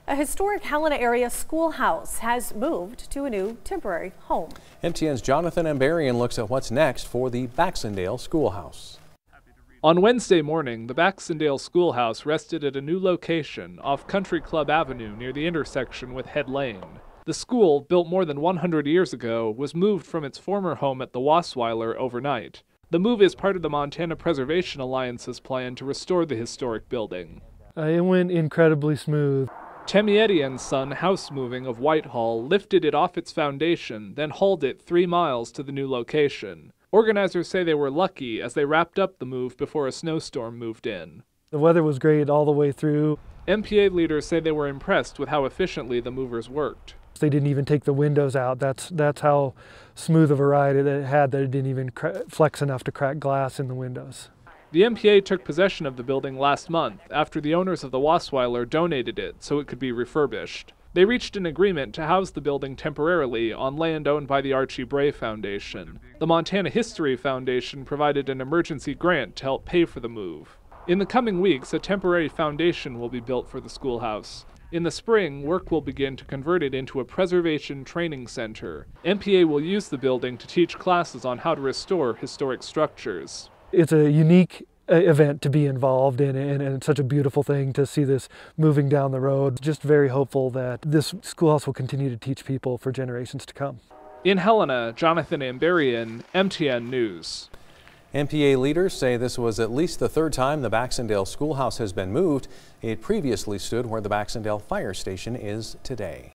A historic Helena area schoolhouse has moved to a new temporary home. MTN's Jonathan Ambarian looks at what's next for the Baxendale Schoolhouse. On Wednesday morning, the Baxendale Schoolhouse rested at a new location off Country Club Avenue near the intersection with Head Lane. The school, built more than 100 years ago, was moved from its former home at the Wasweiler overnight. The move is part of the Montana Preservation Alliance's plan to restore the historic building. It went incredibly smooth. Temietti and Son House Moving of Whitehall lifted it off its foundation, then hauled it 3 miles to the new location. Organizers say they were lucky as they wrapped up the move before a snowstorm moved in. The weather was great all the way through. MPA leaders say they were impressed with how efficiently the movers worked. They didn't even take the windows out. That's how smooth of a ride it had, that it didn't even flex enough to crack glass in the windows. The MPA took possession of the building last month after the owners of the Wasweiler donated it so it could be refurbished. They reached an agreement to house the building temporarily on land owned by the Archie Bray Foundation. The Montana History Foundation provided an emergency grant to help pay for the move. In the coming weeks, a temporary foundation will be built for the schoolhouse. In the spring, work will begin to convert it into a preservation training center. MPA will use the building to teach classes on how to restore historic structures. It's a unique event to be involved in, and it's such a beautiful thing to see this moving down the road. Just very hopeful that this schoolhouse will continue to teach people for generations to come. In Helena, Jonathan Ambarian, MTN News. MPA leaders say this was at least the 3rd time the Baxendale Schoolhouse has been moved. It previously stood where the Baxendale Fire Station is today.